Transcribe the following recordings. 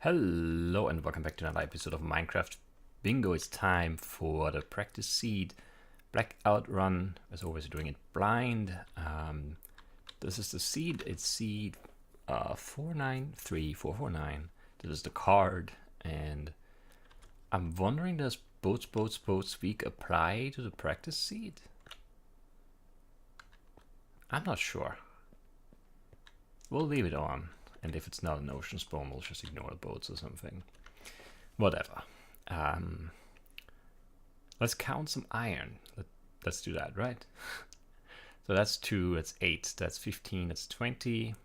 Hello and welcome back to another episode of Minecraft Bingo. It's time for the practice seed blackout run. As always, doing it blind. This is the seed. It's seed 493449. This is the card, and I'm wondering, does boats week apply to the practice seed? I'm not sure. We'll leave it on. And if it's not an ocean spawn, we'll just ignore the boats or something. Whatever. Let's count some iron. Let's do that, right? So that's 2, that's 8, that's 15, that's 20.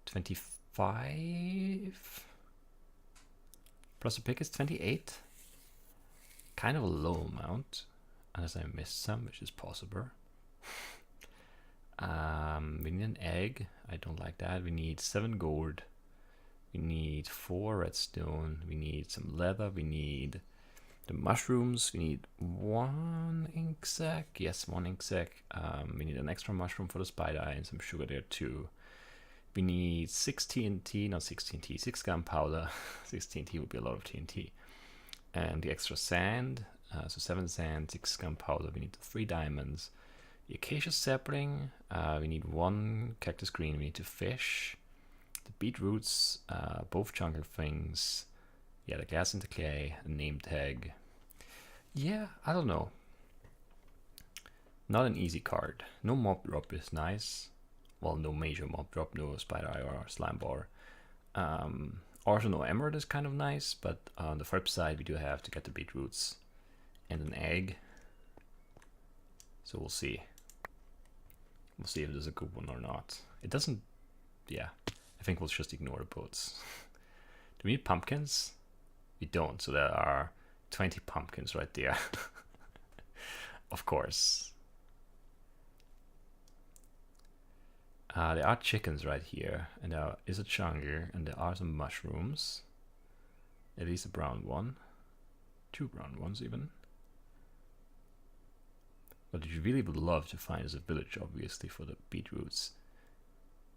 25. Plus a pick is 28. Kind of a low amount. Unless I missed some, which is possible. We need an egg. I don't like that. We need 7 gold. We need 4 redstone. We need some leather. We need the mushrooms. We need 1 ink sac. Yes, 1 ink sac. We need an extra mushroom for the spider eye and some sugar there too. We need 6 TNT, not 6 TNT, 6 gunpowder. 6 TNT would be a lot of TNT. And the extra sand. So 7 sand, 6 gunpowder. We need 3 diamonds. The acacia sapling, we need 1 cactus green, we need to fish, the beetroots, both jungle things, yeah, the glass and the clay, a name tag. Yeah, I don't know. Not an easy card. No mob drop is nice. Well, no major mob drop, no spider eye or slime bar. Also no emerald is kind of nice, but on the flip side we do have to get the beetroots and an egg. So we'll see. We'll see if it is a good one or not. It doesn't, yeah. I think we'll just ignore the boats. Do we need pumpkins? We don't, so there are 20 pumpkins right there. Of course. There are chickens right here, and there is a jungle, and there are some mushrooms. At least a brown one. 2 brown ones even. What you really would love to find is a village, obviously, for the beetroots.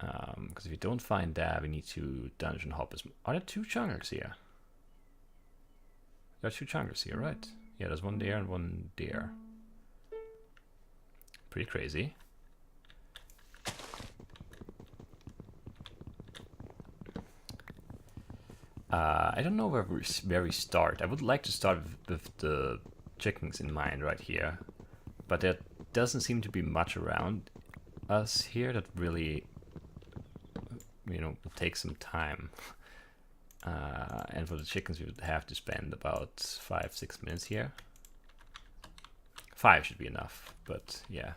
Because if you don't find that, we need to dungeon hop. Are there 2 jungles here? There are 2 jungles here, right? Yeah, there's 1 there and 1 there. Pretty crazy. I don't know where we start. I would like to start with the chickens in mind right here. But there doesn't seem to be much around us here that really, will take some time. And for the chickens, we would have to spend about 5-6 minutes here. 5 should be enough, but yeah.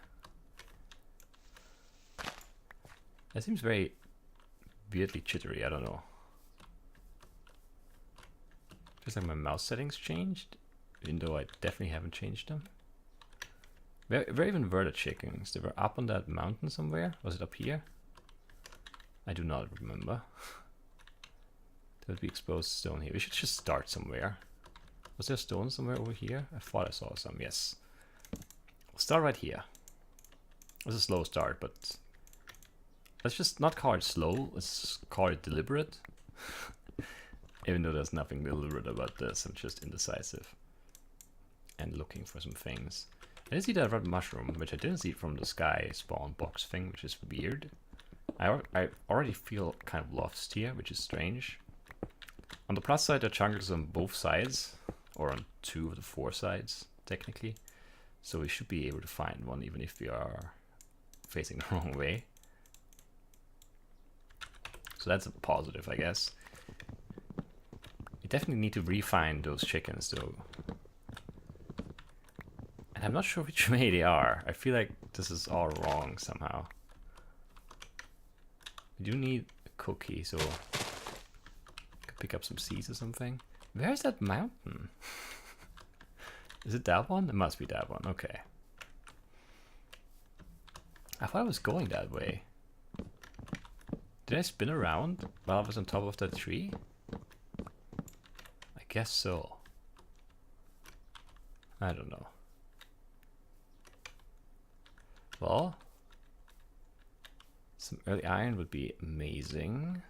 That seems very weirdly jittery, I don't know. Feels like my mouse settings changed, even though I definitely haven't changed them. Where even were the chickens? They were up on that mountain somewhere? Was it up here? I do not remember. There would be exposed stone here. We should just start somewhere. Was there stone somewhere over here? I thought I saw some, yes. We'll start right here. It's a slow start, but let's just not call it slow. Let's call it deliberate. Even though there's nothing deliberate about this, I'm just indecisive. And looking for some things. I did see that red mushroom, which I didn't see from the sky spawn box thing, which is weird. I already feel kind of lost here, which is strange. On the plus side, there are jungles on both sides, or on 2 of the 4 sides, technically. So we should be able to find one, even if we are facing the wrong way. So that's a positive, I guess. We definitely need to refine those chickens, though. And I'm not sure which way they are. I feel like this is all wrong somehow. We do need a cookie, so I could pick up some seeds or something. Where's that mountain? Is it that one? It must be that one. Okay. I thought I was going that way. Did I spin around while I was on top of that tree? I guess so. I don't know. Well, some early iron would be amazing.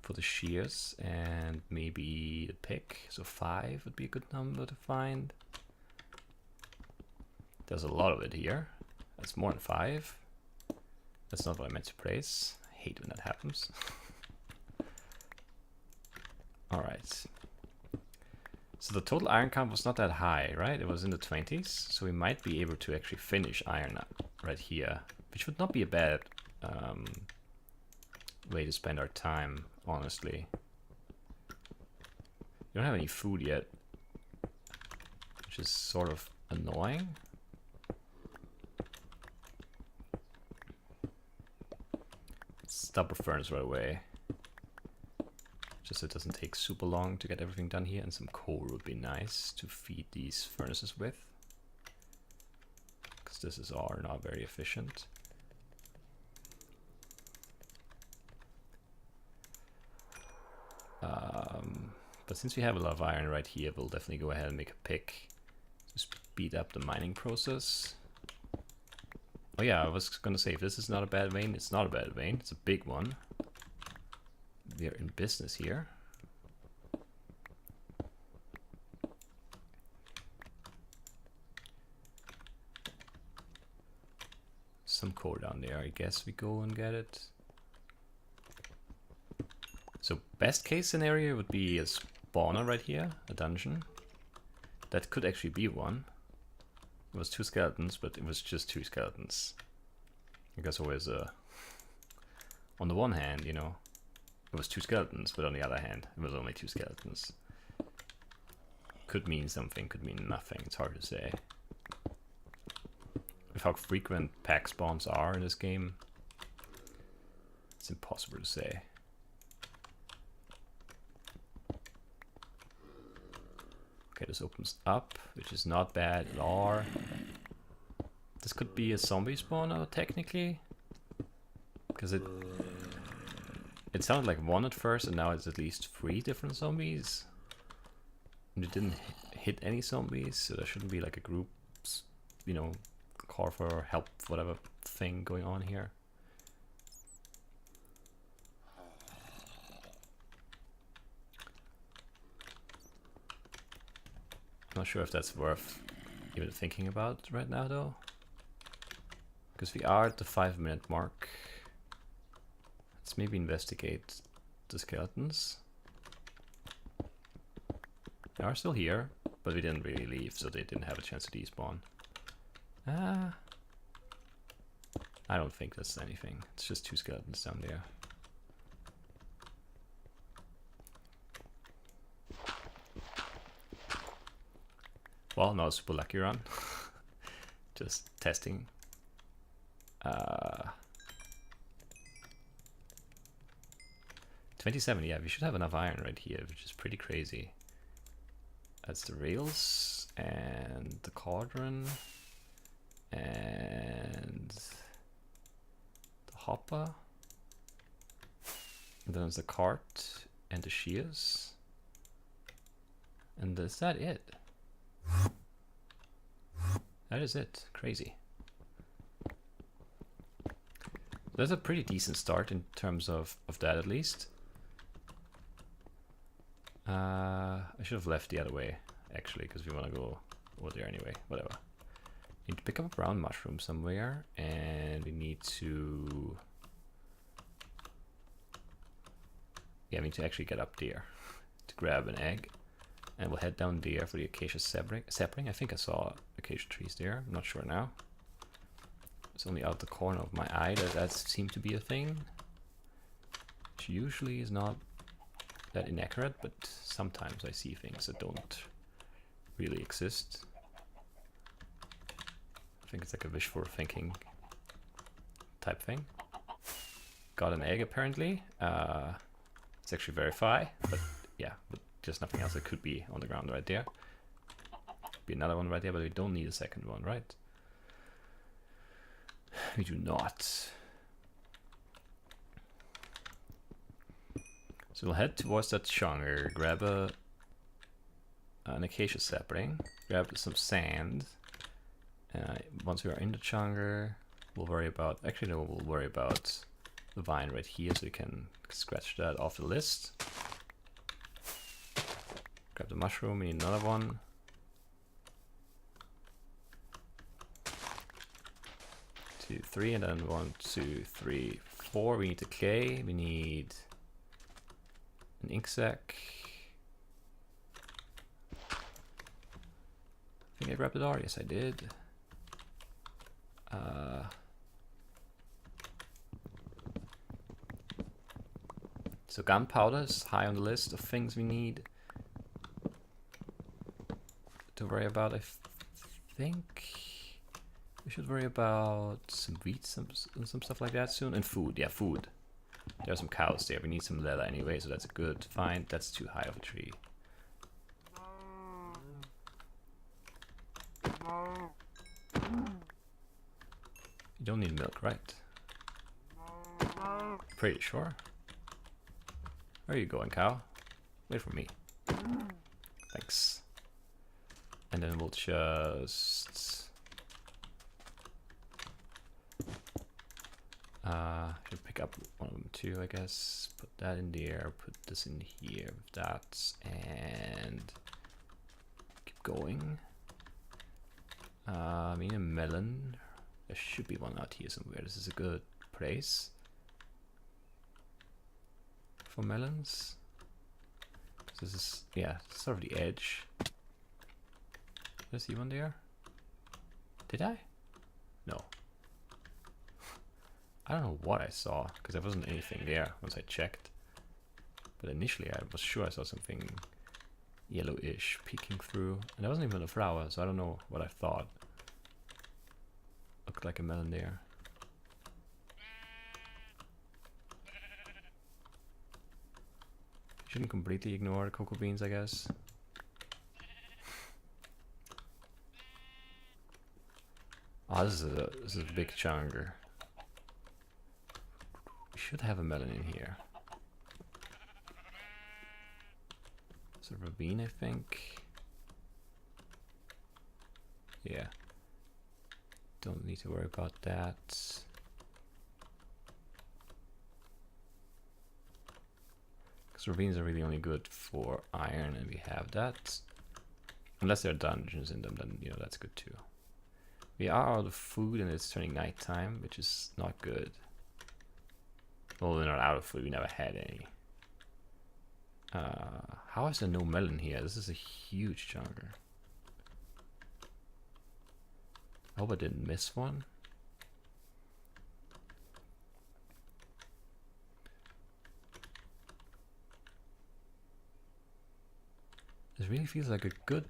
for the shears and maybe the pick. So 5 would be a good number to find. There's a lot of it here. That's more than 5. That's not what I meant to place. I hate when that happens. Alright. So the total iron count was not that high, right? It was in the 20s. So we might be able to actually finish iron right here, which would not be a bad way to spend our time, honestly. We don't have any food yet, which is sort of annoying. Stop a furnace right away. Just so it doesn't take super long to get everything done here, and some coal would be nice to feed these furnaces with. Because this is all not very efficient. But since we have a lot of iron right here, we'll definitely go ahead and make a pick to speed up the mining process. Oh yeah, I was gonna say, if this is not a bad vein, it's not a bad vein. It's a big one. We are in business here. Some coal down there, I guess we go and get it. So best case scenario would be a spawner right here, a dungeon. That could actually be one. It was 2 skeletons, but it was just 2 skeletons. I guess always on the one hand, you know, it was 2 skeletons, but on the other hand, it was only 2 skeletons. Could mean something, could mean nothing. It's hard to say. With how frequent pack spawns are in this game, it's impossible to say. Okay, this opens up, which is not bad at all. This could be a zombie spawner, technically. Because it sounded like 1 at first, and now it's at least 3 different zombies. And it didn't hit any zombies, so there shouldn't be like a group, you know, call for help, whatever thing going on here. Not sure if that's worth even thinking about right now, though. Because we are at the 5-minute mark. Let's maybe investigate the skeletons. They are still here, but we didn't really leave, so they didn't have a chance to despawn. I don't think that's anything. It's just 2 skeletons down there. Well, not a super lucky run. Just testing. 27, yeah, we should have enough iron right here, which is pretty crazy. That's the rails, and the cauldron, and the hopper. And then there's the cart, and the shears. And is that it? That is it. Crazy. That's a pretty decent start in terms of that, at least. I should have left the other way, actually, because we want to go over there anyway. Whatever. Need to pick up a brown mushroom somewhere, and we need to... Yeah, we need to actually get up there to grab an egg. And we'll head down there for the acacia sapling. I think I saw acacia trees there. I'm not sure now. It's only out the corner of my eye that seemed to be a thing. Which usually is not that inaccurate, but sometimes I see things that don't really exist. I think it's like a wishful thinking type thing. Got an egg apparently. It's actually verify, but yeah, but just nothing else. It could be on the ground right there. Be another one right there, but we don't need a second one, right? We do not. So we'll head towards that chunker, grab an acacia sapling, grab some sand. Once we are in the chunker, we'll worry about, actually no, we'll worry about the vine right here, so we can scratch that off the list. Grab the mushroom, we need another one. Two, three, and then 1, 2, 3, 4. We need the clay, we need an ink sac. I think I grabbed it already. Yes, I did. So gunpowder is high on the list of things we need to worry about. I think we should worry about some wheat, some stuff like that soon, and food. Yeah, food. There are some cows there. We need some leather anyway, so that's a good find. That's too high of a tree. You don't need milk, right? Pretty sure. Where are you going, cow? Wait for me. Thanks. And then we'll just... should pick up one of them too, I guess. Put that in there, put this in here with that, and keep going. I mean a melon. There should be one out here somewhere. This is a good place for melons. This is, yeah, sort of the edge. Did I see one there? Did I? No. I don't know what I saw, because there wasn't anything there once I checked. But initially I was sure I saw something yellowish peeking through. And there wasn't even a flower, so I don't know what I thought. Looked like a melon there. Shouldn't completely ignore the cocoa beans, I guess. Oh, this is a big chunker. We should have a melon in here. It's a ravine, I think. Yeah. Don't need to worry about that. Because ravines are really only good for iron, and we have that. Unless there are dungeons in them, then you know that's good too. We are out of food and it's turning nighttime, which is not good. Well, we're not out of food, we never had any. How is there no melon here? This is a huge chunker. I hope I didn't miss one. This really feels like a good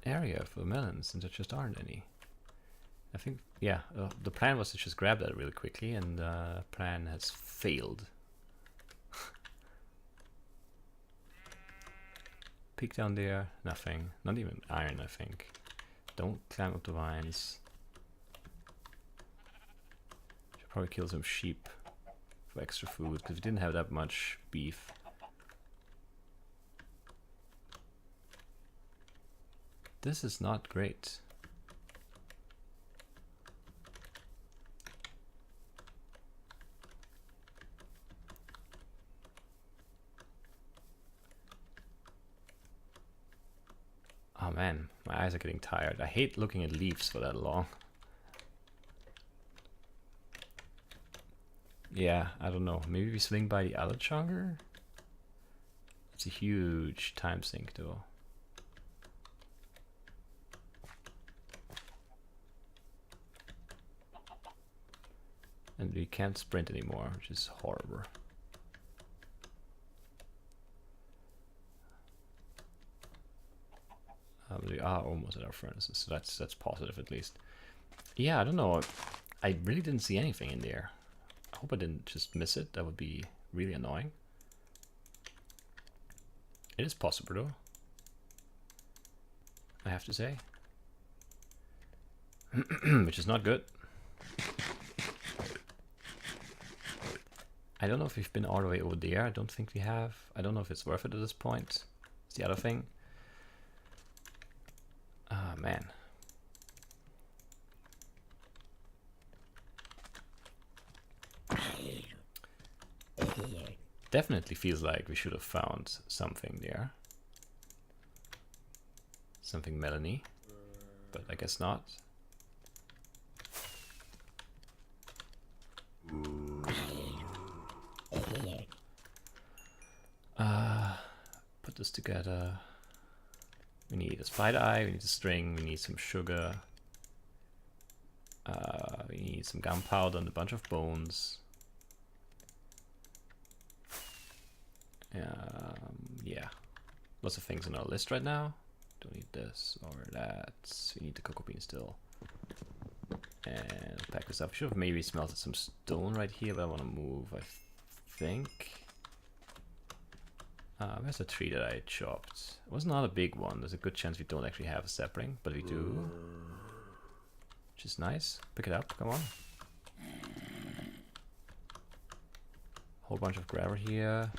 area for melons, since there just aren't any. I think, yeah, the plan was to just grab that really quickly, and the plan has failed. Peek down there, nothing. Not even iron, I think. Don't climb up the vines. Should probably kill some sheep for extra food, because we didn't have that much beef. This is not great. Oh man, my eyes are getting tired. I hate looking at leaves for that long. Yeah, I don't know. Maybe we swing by the other chunker? It's a huge time sink though. And we can't sprint anymore, which is horrible. But we are almost at our furnaces, so that's positive at least. Yeah, I don't know. I really didn't see anything in there. I hope I didn't just miss it. That would be really annoying. It is possible though, I have to say. Which is not good. I don't know if we've been all the way over there. I don't think we have. I don't know if it's worth it at this point. It's the other thing. Ah, man. definitely feels like we should have found something there. Something melony, but I guess not. Put this together. We need a spider eye, we need a string, we need some sugar. We need some gunpowder and a bunch of bones. Yeah, lots of things on our list right now. Don't need this or that. We need the cocoa bean still. And pack this up. Should have maybe smelted some stone right here, but I want to move, I think. Where's the tree that I chopped? It was not a big one. There's a good chance we don't actually have a sapling, but we do. Which is nice. Pick it up, come on. Whole bunch of gravel here.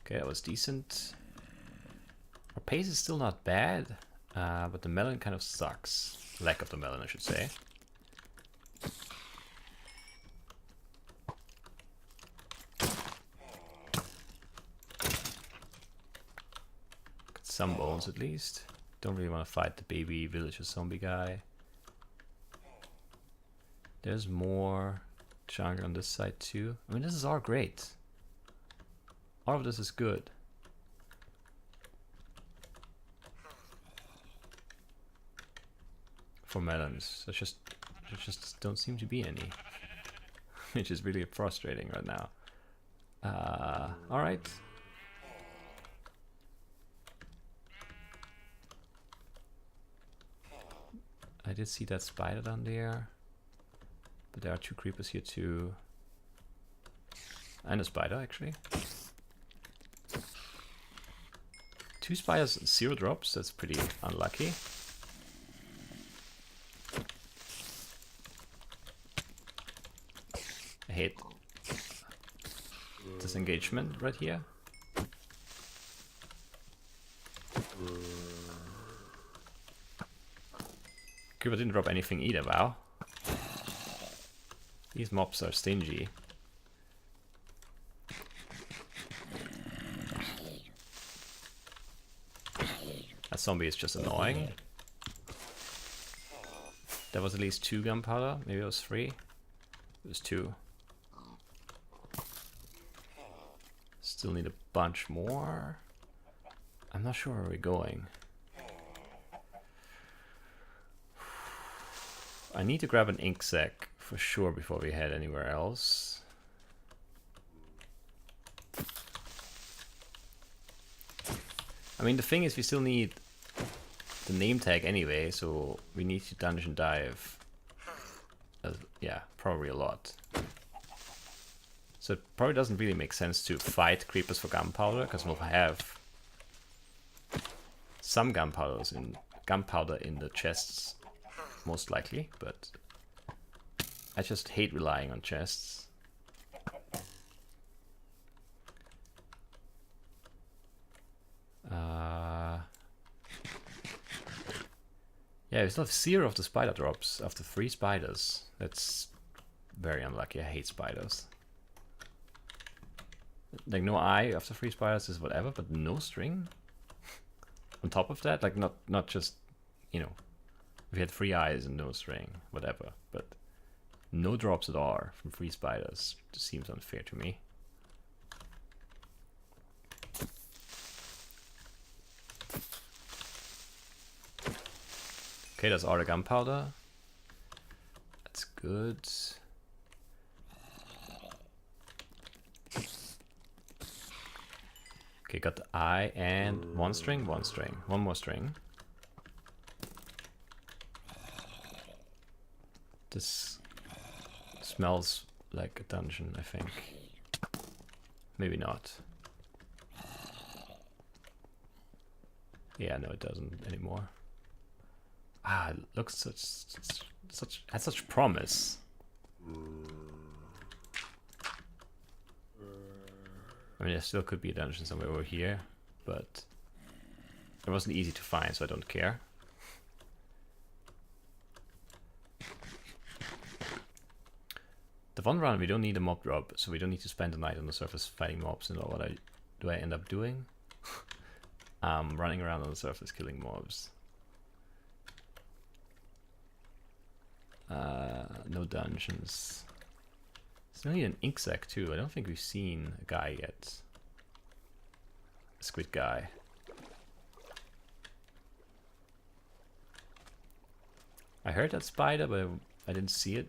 Okay, that was decent. Our pace is still not bad, but the melon kind of sucks. Lack of the melon, I should say. Got some bones at least. Don't really want to fight the baby villager zombie guy. There's more jungle on this side too. I mean, this is all great. All of this is good. For melons, there just don't seem to be any, which is really frustrating right now. All right. I did see that spider down there, but there are 2 creepers here too, and a spider actually. 2 spiders and 0 drops. That's pretty unlucky. I hate this engagement right here. Creeper didn't drop anything either, wow. These mobs are stingy. That zombie is just annoying. There was at least 2 gunpowder, maybe it was 3. It was 2. Still need a bunch more. I'm not sure where we're going. I need to grab an ink sac for sure before we head anywhere else. I mean, the thing is we still need the name tag anyway, so we need to dungeon dive. Yeah, probably a lot. So it probably doesn't really make sense to fight creepers for gunpowder, because we'll have some gunpowder in the chests, most likely, but I just hate relying on chests. Yeah, we still have 0 of the spider drops after 3 spiders. That's very unlucky. I hate spiders. Like, no eye after 3 spiders is whatever, but no string? On top of that, like, not just, you know, we had 3 eyes and no string, whatever, but no drops at all from 3 spiders. Just seems unfair to me. Okay, that's all the gunpowder. That's good. Okay, got the eye and 1 string, 1 string. 1 more string. This smells like a dungeon, I think. Maybe not. Yeah, no, it doesn't anymore. Ah, it looks had such promise. I mean, there still could be a dungeon somewhere over here, but it wasn't easy to find, so I don't care. the one run we don't need a mob drop, so we don't need to spend the night on the surface fighting mobs. And what do I end up doing? Running around on the surface killing mobs. No dungeons. There's only an ink sac too. I don't think we've seen a guy yet. A squid guy. I heard that spider, but I didn't see it.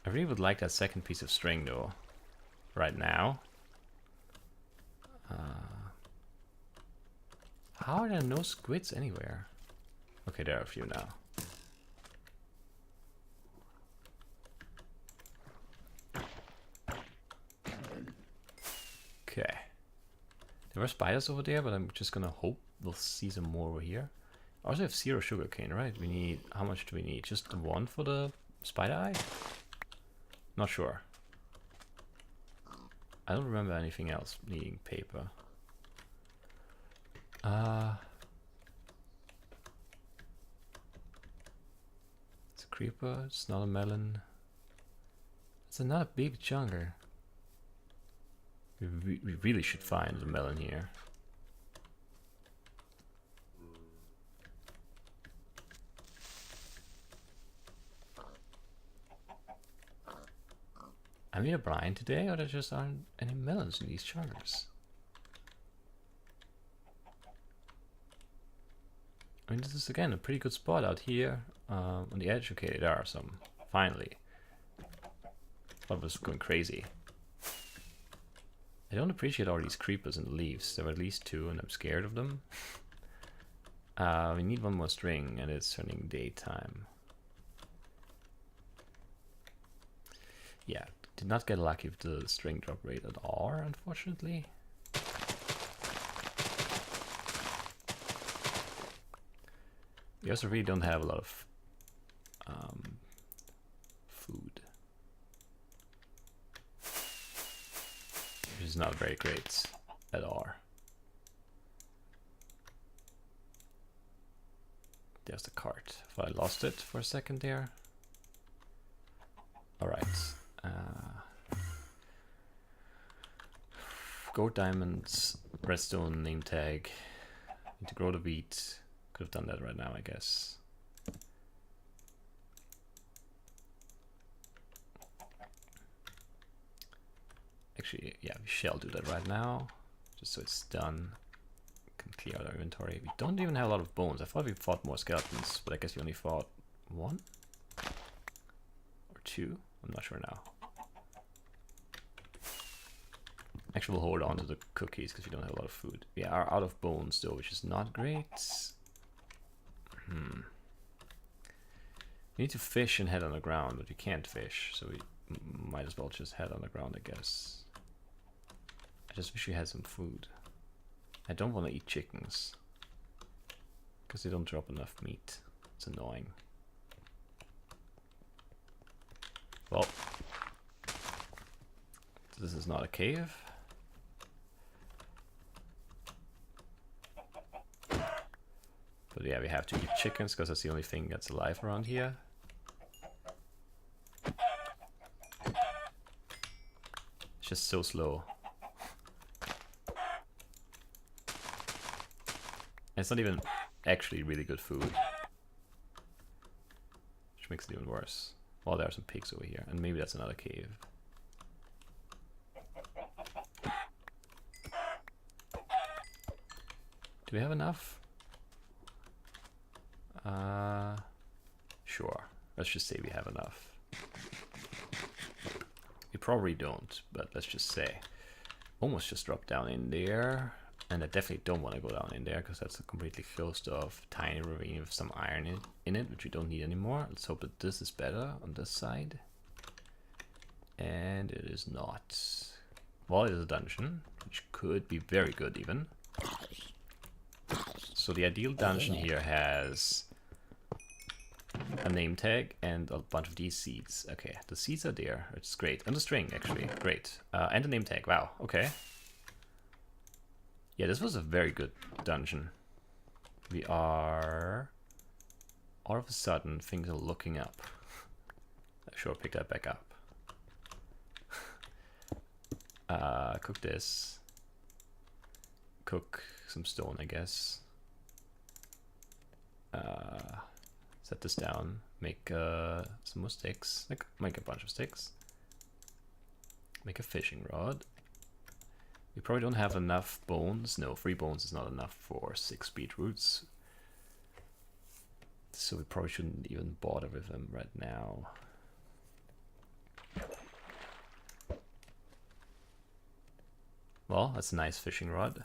I really would like that second piece of string though. Right now. How are there no squids anywhere? Okay, there are a few now. Okay. There were spiders over there, but I'm just gonna hope we'll see some more over here. I also have 0 sugarcane, right? We need, how much do we need? Just the 1 for the spider eye? Not sure. I don't remember anything else needing paper. It's a creeper, it's not a melon. It's another big chunker. We really should find the melon here. Am I blind today, or there just aren't any melons in these chunkers? I mean, this is again a pretty good spot out here on the edge. Okay, there are some. Finally. Thought was going crazy. I don't appreciate all these creepers in the leaves. There are at least 2 and I'm scared of them. We need 1 more string and it's turning daytime. Yeah, did not get lucky with the string drop rate at all, unfortunately. We also really don't have a lot of food. Which is not very great at all. There's the cart. If I lost it for a second there. Alright. Gold diamonds, redstone name tag. Need to grow the wheat. Could have done that right now, I guess. Actually, yeah, we shall do that right now. Just so it's done. Can clear out our inventory. We don't even have a lot of bones. I thought we fought more skeletons, but I guess we only fought 1? Or 2? I'm not sure now. Actually, we'll hold on to the cookies because we don't have a lot of food. We are out of bones though, which is not great. We need to fish and head on the ground, but we can't fish, so we might as well just head on the ground, I guess. I just wish we had some food. I don't want to eat chickens because they don't drop enough meat. It's annoying. Well, this is not a cave. But yeah, we have to eat chickens because that's the only thing that's alive around here. It's just so slow. And it's not even actually really good food. Which makes it even worse. Well, there are some pigs over here, and maybe that's another cave. Do we have enough? Sure. Let's just say we have enough. We probably don't, but let's just say. Almost just dropped down in there. And I definitely don't want to go down in there because that's a completely closed off tiny ravine with some iron in it, which we don't need anymore. Let's hope that this is better on this side. And it is not. Well, it is a dungeon, which could be very good even. So the ideal dungeon here has a name tag and a bunch of these seeds. Okay, the seeds are there. It's great. And the string, actually. Great. And the name tag. Wow. Okay. Yeah, this was a very good dungeon. We are... All of a sudden, things are looking up. Sure, pick that back up. Cook this. Cook some stone, I guess. Set this down. Make some more sticks. Make a bunch of sticks. Make a fishing rod. We probably don't have enough bones. No, 3 bones is not enough for 6 beetroots. So we probably shouldn't even bother with them right now. Well, that's a nice fishing rod.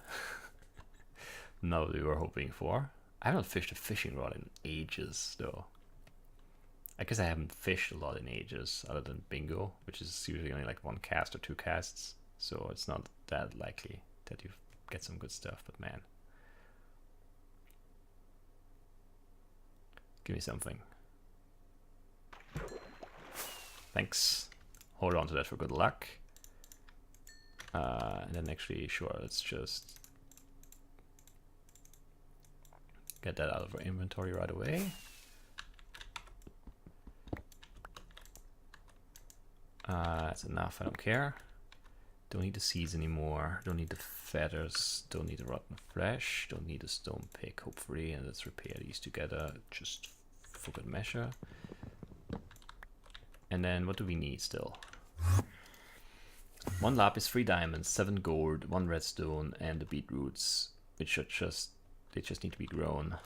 Not what we were hoping for. I haven't fished a fishing rod in ages, though. I guess I haven't fished a lot in ages, other than bingo, which is usually only like 1 cast or 2 casts. So it's not that likely that you get some good stuff, but man. Give me something. Thanks. Hold on to that for good luck. And then actually, sure, let's just get that out of our inventory right away. That's enough, I don't care. Don't need the seeds anymore. Don't need the feathers. Don't need the rotten flesh. Don't need the stone pick, hopefully. And let's repair these together just for good measure. And then what do we need still? 1 lapis, 3 diamonds, 7 gold, 1 redstone, and the beetroots, which should they just need to be grown.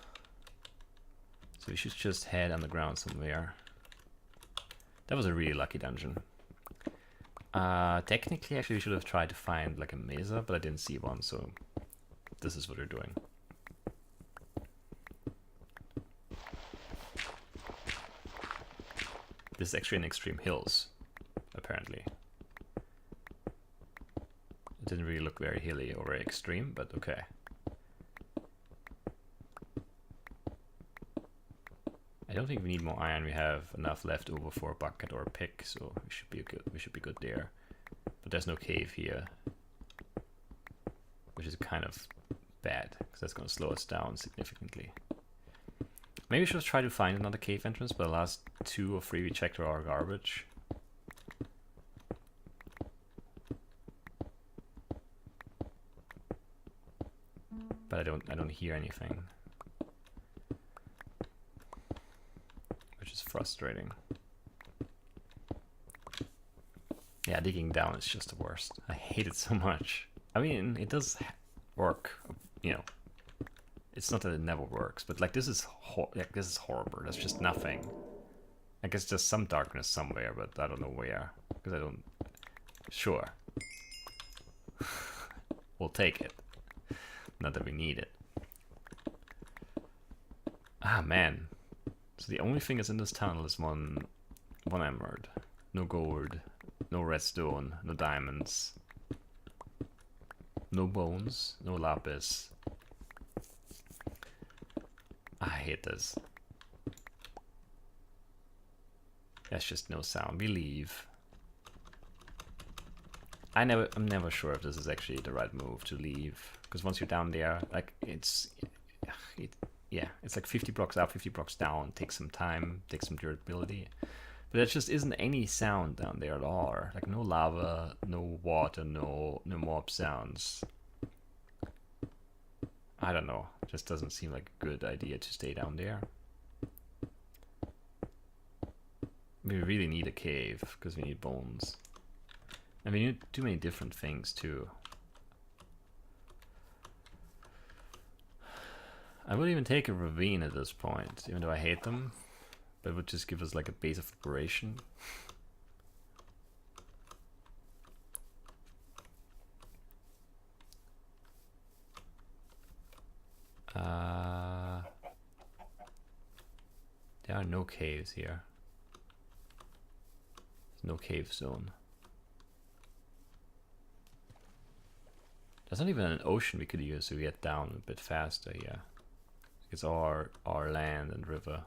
So we should just head underground somewhere. That was a really lucky dungeon. Technically, actually, we should have tried to find like a mesa, but I didn't see one, so this is what we're doing. This is actually in extreme hills, apparently. It didn't really look very hilly or very extreme, but okay. I don't think we need more iron. We have enough left over for a bucket or a pick, so we should be good. We should be good there. But there's no cave here, which is kind of bad because that's going to slow us down significantly. Maybe we should try to find another cave entrance, but the last 2 or 3 we checked are garbage. But I don't hear anything, which is frustrating. Yeah, digging down is just the worst. I hate it so much. I mean, it does work, you know. It's not that it never works, but like this is horrible. There's just nothing. I guess there's some darkness somewhere, but I don't know where because I don't. Sure, we'll take it. Not that we need it. Ah man. So the only thing that's in this tunnel is one emerald. No gold, no redstone, no diamonds, no bones, no lapis. I hate this. There's just no sound. We leave. I'm never sure if this is actually the right move to leave, because once you're down there, like it's like 50 blocks up, 50 blocks down. Takes some time, takes some durability, but there just isn't any sound down there at all. Like no lava, no water, no mob sounds. I don't know. It just doesn't seem like a good idea to stay down there. We really need a cave because we need bones. And we need too many different things too. I would even take a ravine at this point, even though I hate them. But it would just give us like a base of operation. There are no caves here. There's no cave zone. There's not even an ocean we could use to get down a bit faster, yeah. It's our land and river.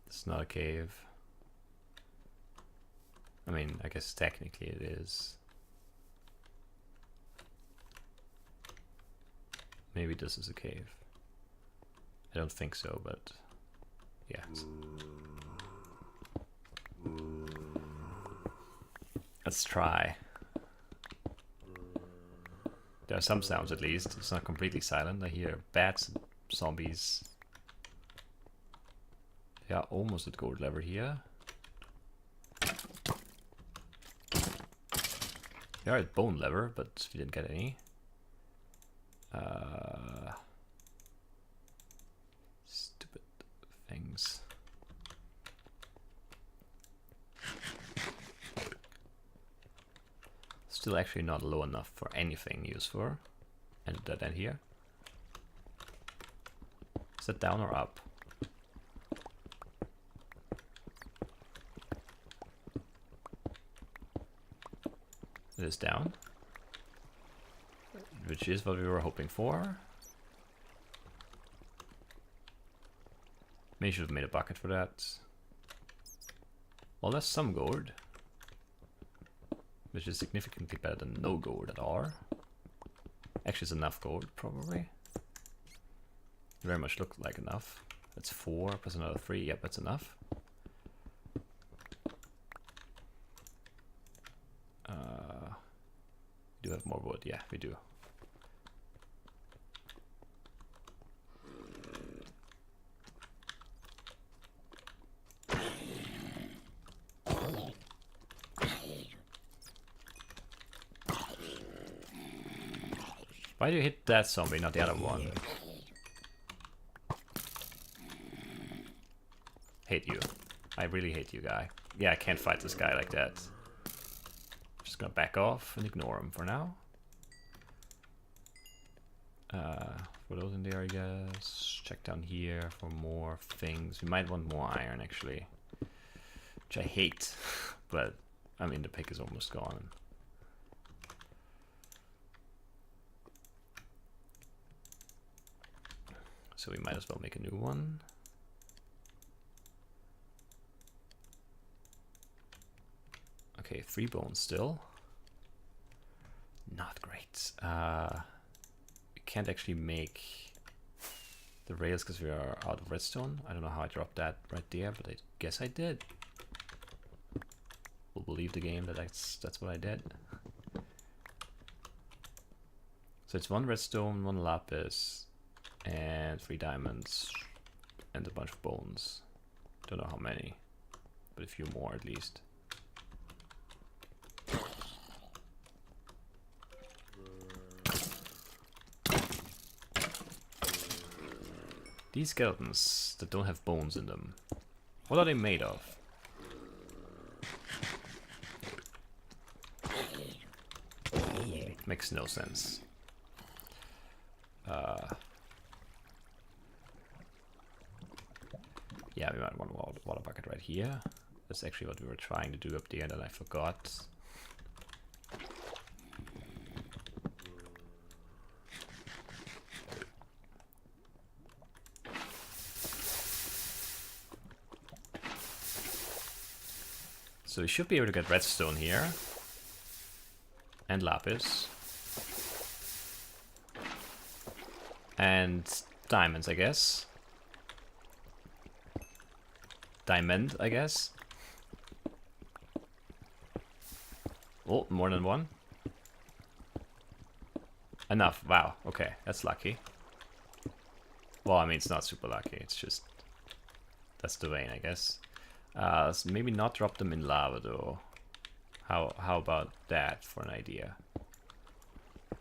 It's not a cave. I mean, I guess technically it is. Maybe this is a cave. I don't think so, but Yeah. Let's try. There are some sounds at least. It's not completely silent. I hear bats, zombies. They are almost at gold level here. They are at bone level, but we didn't get any. Stupid things. Still actually not low enough for anything useful. And that end here. Is that down or up? It is down. Which is what we were hoping for. Maybe should have made a bucket for that. Well, that's some gold. Which is significantly better than no gold at all. Actually, it's enough gold, probably. Very much looked like enough. That's 4 plus another 3. Yep, that's enough. We do have more wood. Yeah, we do. Why do you hit that zombie, not the other one? Hate you. I really hate you, guy. Yeah, I can't fight this guy like that. Just gonna back off and ignore him for now. For those in there, I guess. Check down here for more things. We might want more iron, actually. Which I hate. But, I mean, the pick is almost gone. So we might as well make a new one. Okay, 3 bones still. Not great. We can't actually make the rails because we are out of redstone. I don't know how I dropped that right there, but I guess I did. We'll believe the game that that's what I did. So it's 1 redstone, 1 lapis, and 3 diamonds, and a bunch of bones. Don't know how many, but a few more at least. These skeletons that don't have bones in them, what are they made of? Makes no sense. Yeah, we might want a water bucket right here. That's actually what we were trying to do up there that I forgot. So we should be able to get redstone here. And lapis. And diamonds, I guess. Diamond, I guess. Oh, more than 1. Enough. Wow. Okay, that's lucky. Well, I mean, it's not super lucky. It's just... that's the vein, I guess. So maybe not drop them in lava, though. How about that for an idea?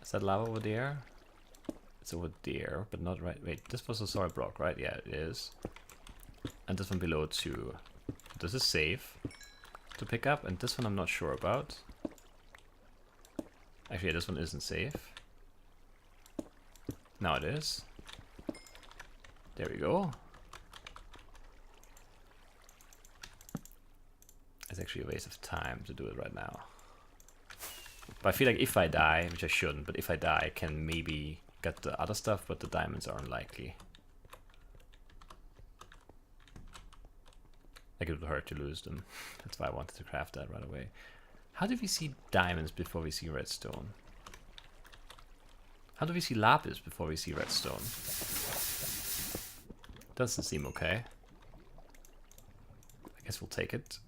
Is that lava over there? It's over there, but not right. Wait, this was a solid block, right? Yeah, it is. And this one below too. This is safe to pick up, and this one I'm not sure about. Actually, this one isn't safe. Now it is. There we go. It's actually a waste of time to do it right now. But I feel like if I die, which I shouldn't, but if I die, I can maybe get the other stuff, but the diamonds are unlikely. Like it would hurt to lose them. That's why I wanted to craft that right away. How do we see diamonds before we see redstone? How do we see lapis before we see redstone? Doesn't seem okay. I guess we'll take it.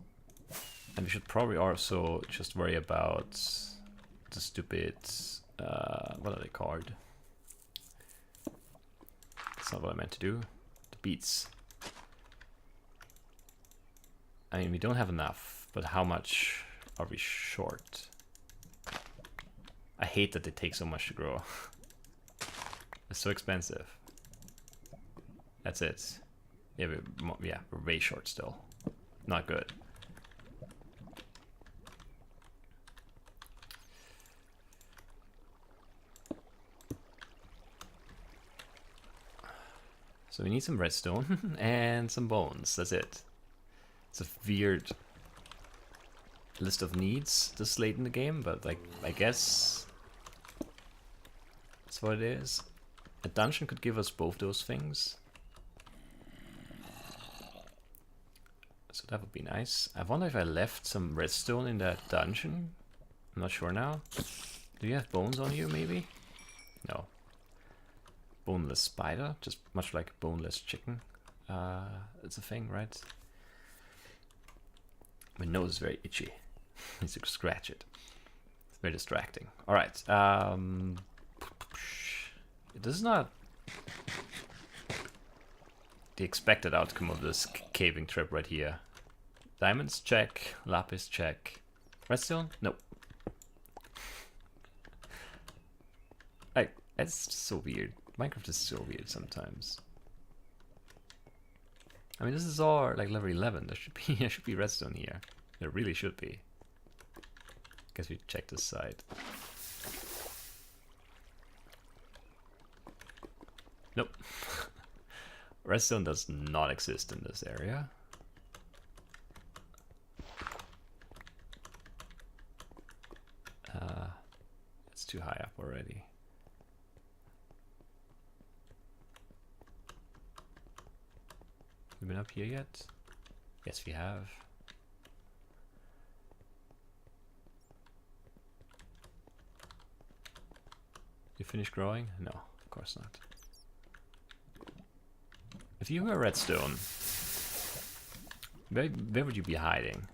And we should probably also just worry about the stupid, what are they called? That's not what I meant to do. The beats. I mean, we don't have enough, but how much are we short? I hate that they take so much to grow. It's so expensive. That's it. Yeah, we're way short still. Not good. So we need some redstone and some bones. That's it. It's a weird list of needs this late in the game, but like I guess that's what it is. A dungeon could give us both those things. So that would be nice. I wonder if I left some redstone in that dungeon. I'm not sure now. Do you have bones on you, maybe? No. Boneless spider, just much like boneless chicken. It's a thing, right? My nose is very itchy. Need to scratch it. It's very distracting. All right. This is not the expected outcome of this caving trip right here. Diamonds, check. Lapis, check. Redstone? Nope. Like, it's so weird. Minecraft is so weird sometimes. I mean, this is all like level 11. There should be redstone here. There really should be. Guess we check this side. Nope. Redstone does not exist in this area. It's too high up already. We've been up here yet? Yes, we have. You finished growing? No, of course not. If you were redstone, where would you be hiding?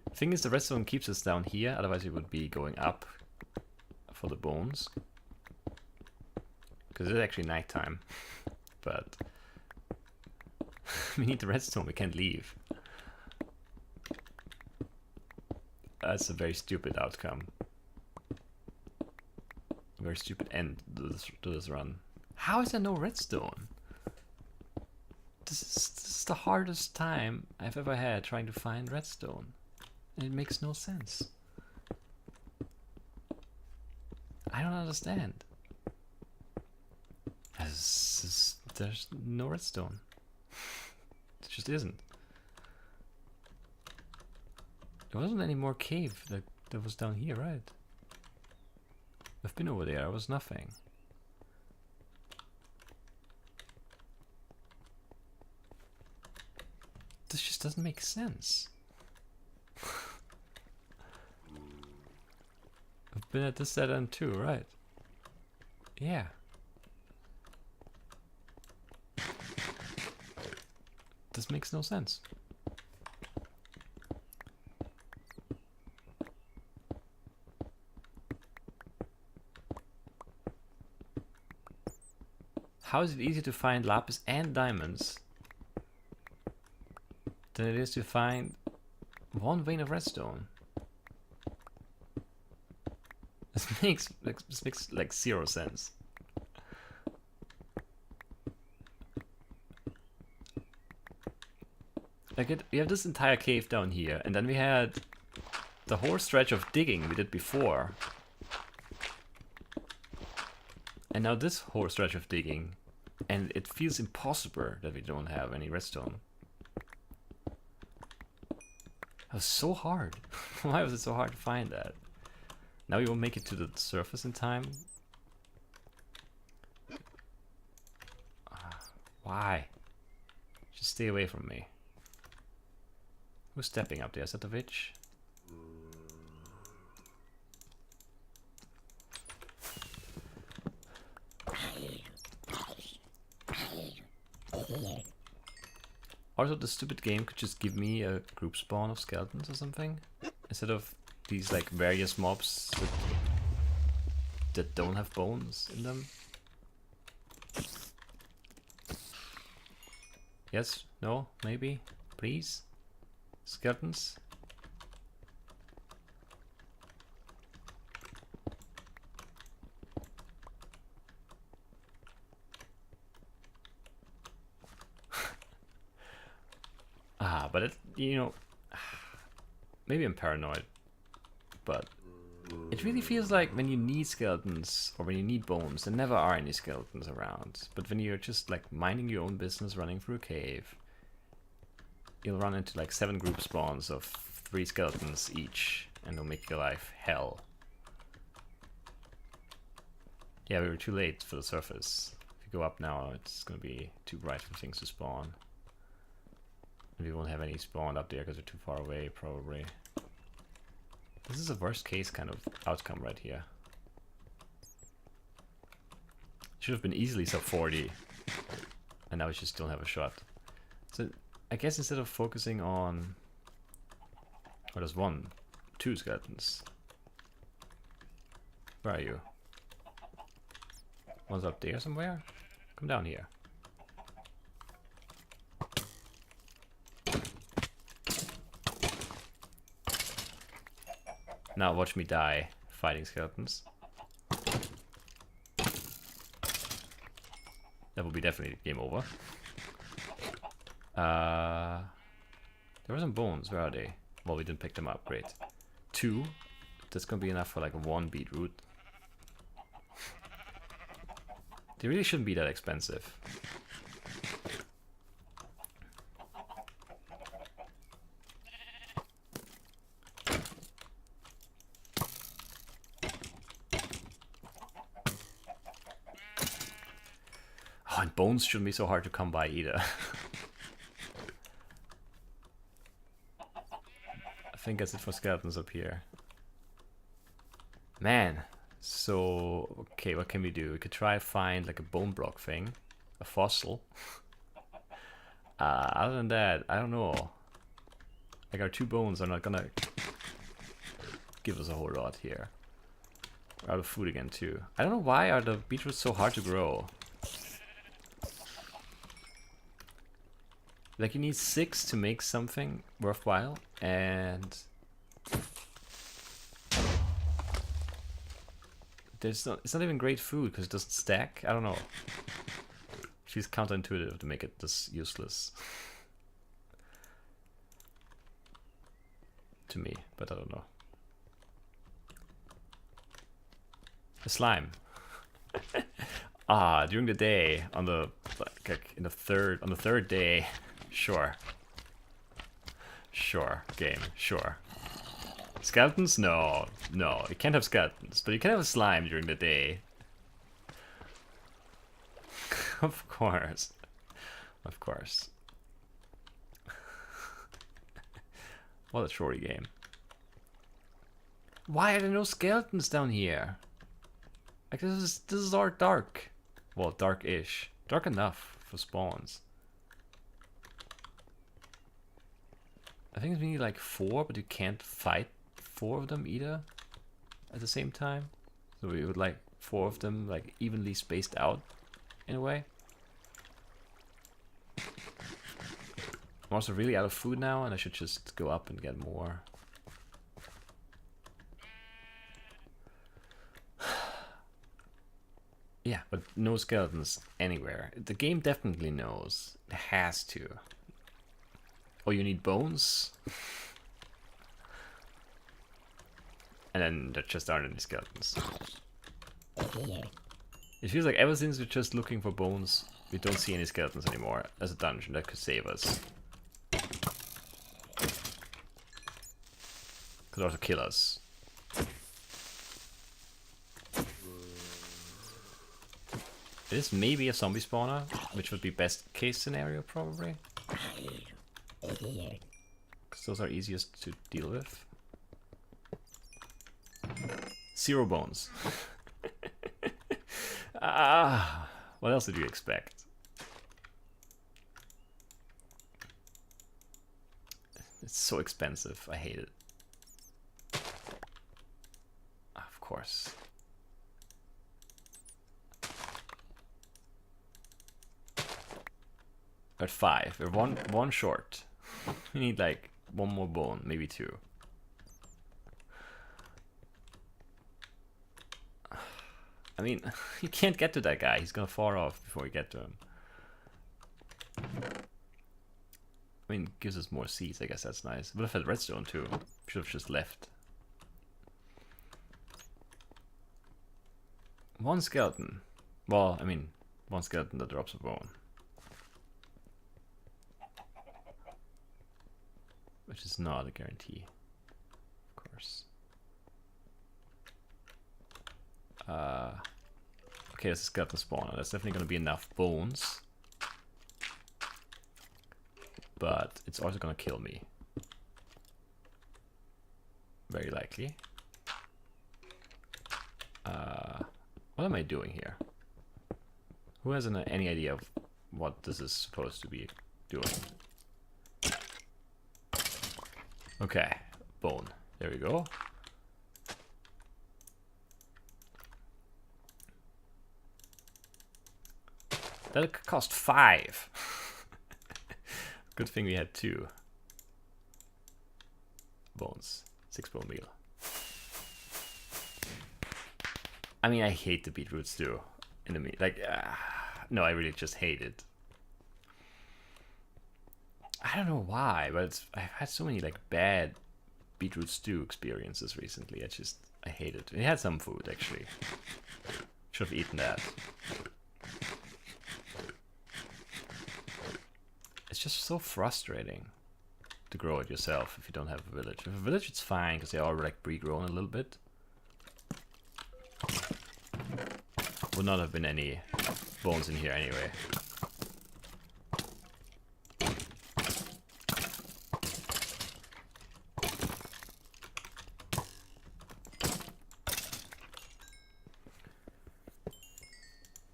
The thing is, the redstone keeps us down here, otherwise we would be going up for the bones. Because it's actually nighttime, but we need the redstone, we can't leave. That's a very stupid outcome. A very stupid end to this run. How is there no redstone? This is the hardest time I've ever had trying to find redstone. It makes no sense. I don't understand. There's no redstone. It just isn't. There wasn't any more cave that was down here, right? I've been over there, there was nothing. This just doesn't make sense. I've been at this dead end too, right? Yeah. This makes no sense. How is it easier to find lapis and diamonds than it is to find one vein of redstone? This makes like zero sense. Like we have this entire cave down here, and then we had the whole stretch of digging we did before. And now this whole stretch of digging, and it feels impossible that we don't have any redstone. That was so hard. Why was it so hard to find that? Now we won't make it to the surface in time. Why? Just stay away from me. Who's stepping up there? Is that the witch? Also, the stupid game could just give me a group spawn of skeletons or something, instead of these like various mobs that don't have bones in them. Yes? No? Maybe? Please? Skeletons? But it, you know, maybe I'm paranoid, but it really feels like when you need skeletons or when you need bones, there never are any skeletons around. But when you're just like minding your own business, running through a cave, you'll run into like 7 group spawns of 3 skeletons each, and they'll make your life hell. Yeah, we were too late for the surface. If you go up now, it's gonna be too bright for things to spawn. And we won't have any spawned up there because we're too far away, probably. This is a worst case kind of outcome right here. Should have been easily sub 40. And now we just don't have a shot. So I guess instead of focusing on... Oh, there's 2 skeletons. Where are you? One's up there somewhere? Come down here. Now watch me die fighting skeletons. That will be definitely game over. There were some bones. Where are they? Well, we didn't pick them up. Great. 2. That's gonna be enough for like 1 beetroot. They really shouldn't be that expensive. Oh, and bones shouldn't be so hard to come by either. I think that's it for skeletons up here. Man, so okay, what can we do? We could try find like a bone block thing, a fossil. Other than that, I don't know. Like our 2 bones are not gonna give us a whole lot here. We're out of food again too. I don't know why are the beetroots so hard to grow. Like you need 6 to make something worthwhile, and it's not even great food because it doesn't stack. I don't know. She's counterintuitive to make it this useless to me, but I don't know. A slime. During the day on the like in the third day. Sure. Sure, game, sure. Skeletons? No, no, you can't have skeletons, but you can have a slime during the day. Of course. Of course. What a shorty game. Why are there no skeletons down here? Like this is all dark. Well, dark-ish. Dark enough for spawns. I think we need like 4, but you can't fight 4 of them either at the same time. So we would like 4 of them like evenly spaced out in a way. I'm also really out of food now, and I should just go up and get more. Yeah, but no skeletons anywhere. The game definitely knows. It has to. Oh, you need bones? And then there just aren't any skeletons. It feels like ever since we're just looking for bones, we don't see any skeletons anymore as a dungeon that could save us. Could also kill us. It is maybe a zombie spawner, which would be best case scenario probably. Because those are easiest to deal with. 0 bones. What else did you expect? It's so expensive. I hate it. Of course. We're at 5. We're one short. We need like 1 more bone, maybe 2. I mean, you can't get to that guy. He's gonna fall off before you get to him. I mean, gives us more seeds. I guess that's nice. Would have had redstone too. Should have just left. 1 skeleton. Well, I mean, 1 skeleton that drops a bone. Which is not a guarantee, of course. Okay, there's a skeleton spawner. That's definitely going to be enough bones. But it's also going to kill me. Very likely. What am I doing here? Who has any idea of what this is supposed to be doing? Okay, bone. There we go. That cost 5. Good thing we had 2 bones. 6 bone meal. I mean, I hate the beetroot stew in the meat. Like, no, I really just hate it. I don't know why, but I've had so many like bad beetroot stew experiences recently. I hate it. We had some food actually. Should have eaten that. It's just so frustrating to grow it yourself if you don't have a village. If a village, it's fine because they are like pre-grown a little bit. Would not have been any bones in here anyway.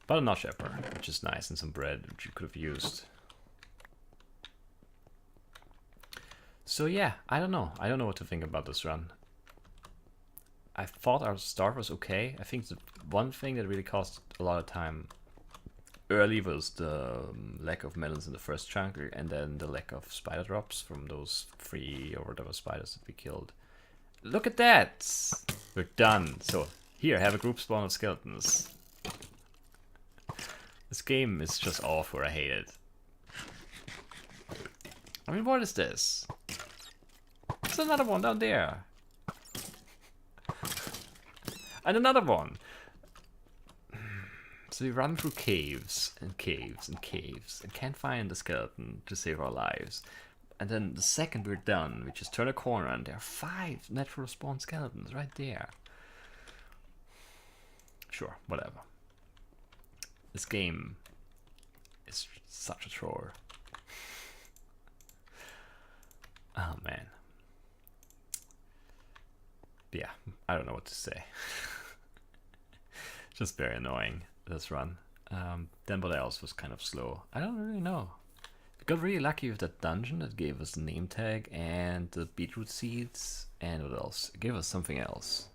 But a nut shepherd, which is nice, and some bread, which you could have used. So yeah, I don't know. I don't know what to think about this run. I thought our start was okay. I think the one thing that really caused a lot of time early was the lack of melons in the first chunk, and then the lack of spider drops from those 3 or whatever spiders that we killed. Look at that! We're done. So here, have a group spawn of skeletons. This game is just awful. I hate it. I mean, what is this? There's another one down there. And another one. So we run through caves and caves and caves and can't find the skeleton to save our lives. And then the second we're done, we just turn a corner and there are 5 natural spawn skeletons right there. Sure, whatever. This game is such a chore. Oh man. Yeah, I don't know what to say. Just very annoying, this run. Then what else was kind of slow? I don't really know. We got really lucky with that dungeon that gave us the name tag and the beetroot seeds. And what else? It gave us something else.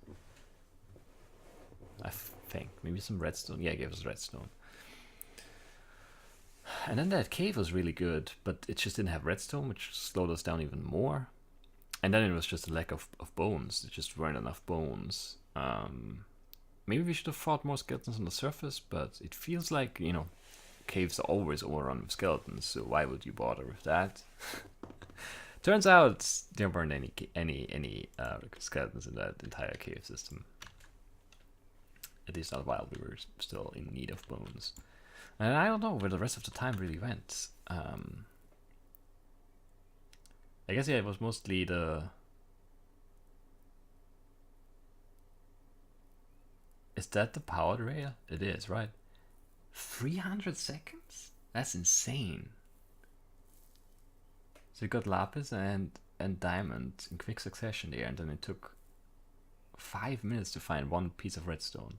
I think. Maybe some redstone. Yeah, it gave us redstone. And then that cave was really good, but it just didn't have redstone, which slowed us down even more. And then it was just a lack of bones. There just weren't enough bones. Maybe we should have fought more skeletons on the surface, but it feels like, you know, caves are always overrun with skeletons, so why would you bother with that? Turns out there weren't any skeletons in that entire cave system. At least not while we were still in need of bones. And I don't know where the rest of the time really went. I guess, yeah, it was mostly the... Is that the powered rail? It is, right? 300 seconds? That's insane. So we got lapis and diamond in quick succession there, and then it took 5 minutes to find 1 piece of redstone.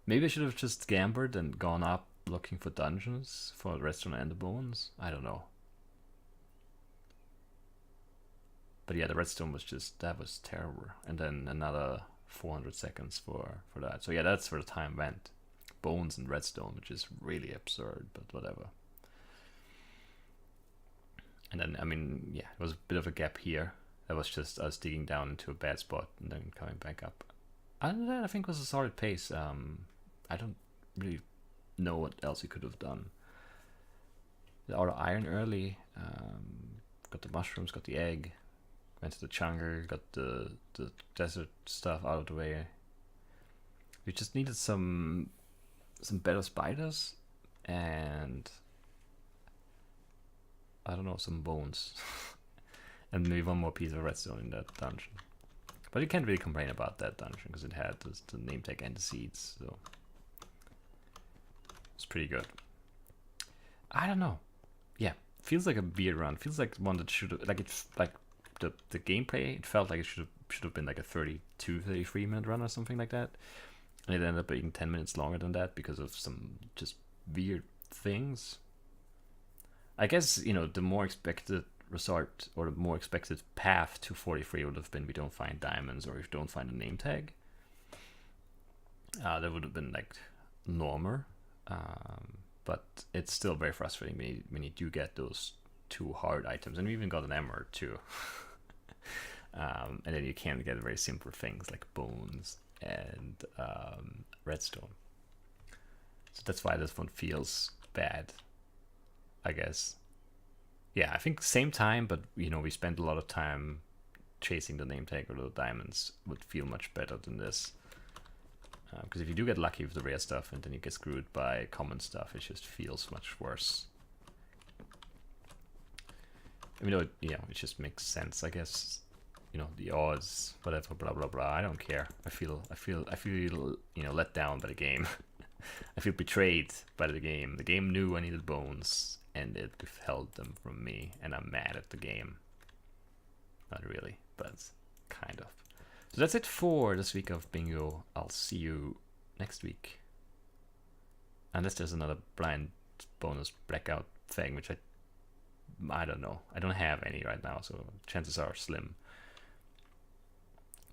Maybe I should have just gambled and gone up looking for dungeons for redstone and the bones. I don't know. But yeah, the redstone was just, that was terrible. And then another 400 seconds for that. So yeah, that's where the time went. Bones and redstone, which is really absurd, but whatever. And then, I mean, yeah, it was a bit of a gap here. That was just us digging down into a bad spot and then coming back up. Other than that, I think it was a solid pace. I don't really know what else we could have done. Got the iron early, got the mushrooms, got the egg, went to the jungle, got the desert stuff out of the way. We just needed some better spiders and I don't know, some bones. And maybe one more piece of redstone in that dungeon. But you can't really complain about that dungeon because it had the name tag and the seeds, so it's pretty good. I don't know. Yeah, feels like a weird run. Feels like one that should have, like it's like the gameplay. It felt like it should have been like a 33 minute run or something like that. And it ended up being 10 minutes longer than that because of some just weird things. I guess, you know, the more expected result or the more expected path to 43 would have been we don't find diamonds or if we don't find a name tag. That would have been like normal. But it's still very frustrating when you do get those 2 hard items. And we even got an emerald too. And then you can't get very simple things like bones and redstone. So that's why this one feels bad, I guess. Yeah, I think same time, but you know, we spent a lot of time chasing the name tag or the diamonds would feel much better than this. Because if you do get lucky with the rare stuff and then you get screwed by common stuff, it just feels much worse. I mean, it just makes sense, I guess. You know, the odds, whatever, blah blah blah. I don't care. I feel, you know, let down by the game. I feel betrayed by the game. The game knew I needed bones, and it withheld them from me, and I'm mad at the game. Not really, but kind of. So that's it for this week of Bingo. I'll see you next week. Unless there's another blind bonus blackout thing, which I don't know. I don't have any right now, so chances are slim.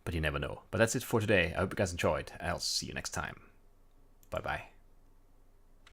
But you never know. But that's it for today. I hope you guys enjoyed. I'll see you next time. Bye-bye.